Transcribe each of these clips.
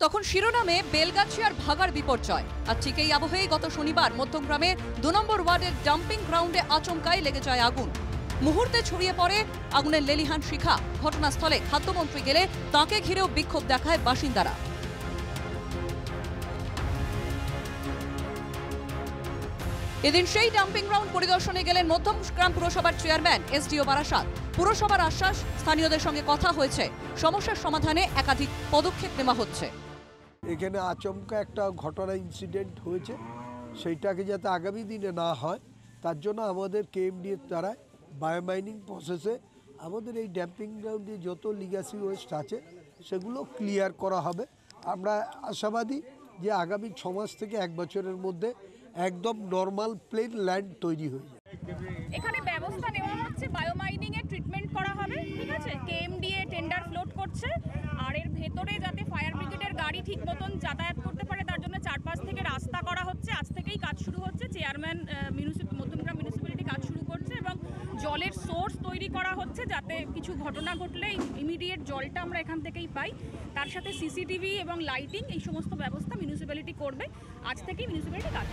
তখন শিরোনামে বেলগাছিয়ার ভাগার বিপর্যয়। আর ঠিক এই আবহেই গত শনিবার মধ্যমগ্রামে ২ নম্বর ওয়ার্ডের ডাম্পিং গ্রাউন্ডে আচমকাই লেগে যায় আগুন। মুহূর্তে ছড়িয়ে পড়ে আগুনের লেলিহান শিখা। ঘটনাস্থলে খাদ্যমন্ত্রী গেলে তাঁকে ঘিরেও বিক্ষোভ দেখায় বাসিন্দারা। এদিন সেই ডাম্পিং গ্রাউন্ড পরিদর্শনে গেলেন মধ্যমগ্রাম পুরসভার চেয়ারম্যান এসডিও বারাসাত। পুরসভার আশ্বাস, স্থানীয়দের সঙ্গে কথা হয়েছে, সমস্যার সমাধানে একাধিক পদক্ষেপ নেওয়া হচ্ছে। এখানে আচমকা একটা ঘটনা ইনসিডেন্ট হয়েছে, সেইটাকে যাতে আগামী দিনে না হয় তার জন্য আমাদের কেএমডি এর দ্বারা বায়োমাইনিং প্রসেসে আমাদের এই ড্যাম্পিং গ্রাউন্ডে যত লিগ্যাসি ওয়েস্ট আছে সেগুলো ক্লিয়ার করা হবে। আমরা আশাবাদী যে আগামী 6 মাস থেকে 1 বছরের মধ্যে একদম নর্মাল প্লেন ল্যান্ড তৈরি হয়ে যাবে। এখানে ব্যবস্থা নেওয়া হচ্ছে, বায়োমাইনিং এর ট্রিটমেন্ট করা হবে, ঠিক আছে। কেএমডিএ টেন্ডার ফ্লোট করছে, আর এর ভেতরে যাতে ফায়ার ব্রিগেডের গাড়ি ঠিক মতন যাতায়াত করতে পারে তার জন্য 4-5 থেকে রাস্তা করা হচ্ছে। আজ থেকেই কাজ শুরু হচ্ছে, চেয়ারম্যান মধ্যমগ্রাম মিউনিসিপ্যালিটি কাজ শুরু করছে এবং জলের সোর্স তৈরি করা হচ্ছে যাতে কিছু ঘটনা ঘটলে ইমিডিয়েট জলটা আমরা এখান থেকেই পাই। তার সাথে সিসিটিভি এবং লাইটিং এই সমস্ত ব্যবস্থা মিউনিসিপ্যালিটি করবে। আজ থেকেই মিউনিসিপ্যালিটি কাজ।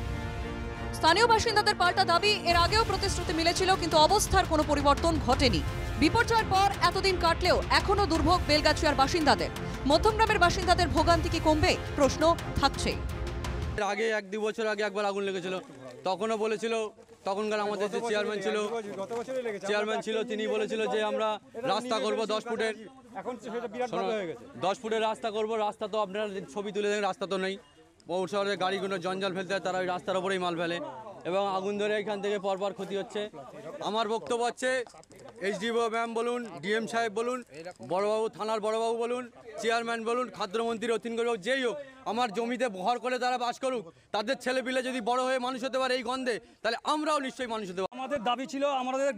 স্থানীয় বাসিন্দাদের পাল্টা দাবি, এর আগেও প্রতিশ্রুতি মিলেছিল কিন্তু অবস্থার কোনো পরিবর্তন ঘটেনি। বিপর্যয়ের পর এতদিন কাটলেও এখনো দুর্ভোগ বেলগাছিয়ার বাসিন্দাদের। মধ্যমগ্রামের বাসিন্দাদের ভোগান্তি কি কমবে? প্রশ্ন থাকছে। এর আগে 1-2 বছর আগে একবার আগুন লেগেছিল, তখনও বলেছিল, তখনকার আমাদের যে চেয়ারম্যান ছিল তিনি বলেছিল যে আমরা রাস্তা করব 10 ফুটের, 10 ফুটের রাস্তা করব। রাস্তা তো আপনারা ছবি তুলে দেখেন, রাস্তা তো নেই। বহু শহরে গাড়িগুলো জঞ্জাল ফেলতে হয়, তারা ওই রাস্তার ওপরেই মাল ফেলে এবং আগুন ধরে এখান থেকে পরপর ক্ষতি হচ্ছে। আমার বক্তব্য হচ্ছে, এসডিও ম্যাম বলুন, ডিএম সাহেব বলুন, বড়বাবু থানার বড়বাবু বলুন, চেয়ারম্যান বলুন, খাদ্যমন্ত্রী অতীন গৌর, যেই হোক, আমার জমিতে ভর করে তারা বাস করুক। তাদের ছেলে পিলে যদি বড় হয়ে মানুষ হতে পারে এই গন্ধে, তাহলে আমরাও নিশ্চয়ই মানুষ হতে পারি। আমাদের দাবি ছিল আমাদের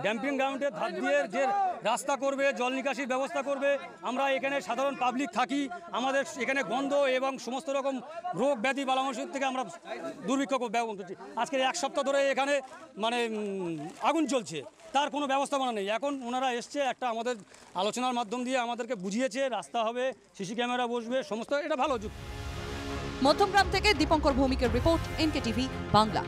ড্যাম্পিং গ্রাউন্ডের ধার দিয়ে যে রাস্তা করবে, জল নিকাশির ব্যবস্থা করবে। আমরা এখানে সাধারণ পাবলিক থাকি, আমাদের এখানে গন্ধ এবং সমস্ত রকম রোগ ব্যাধি বালামসির থেকে আমরা দুর্ভিক্ষ ব্যবহার করছি। আজকের 1 সপ্তাহ ধরে এখানে আগুন চলছে, তার কোনো ব্যবস্থাপনা নেই। এখন ওনারা এসছে, একটা আমাদের আলোচনার মাধ্যম দিয়ে আমাদেরকে বুঝিয়েছে রাস্তা হবে, সিসি ক্যামেরা বসবে, সমস্ত এটা ভালো। মধ্যমগ্রাম থেকে দীপঙ্কর ভৌমিকের রিপোর্ট, এনকেটিভি বাংলা।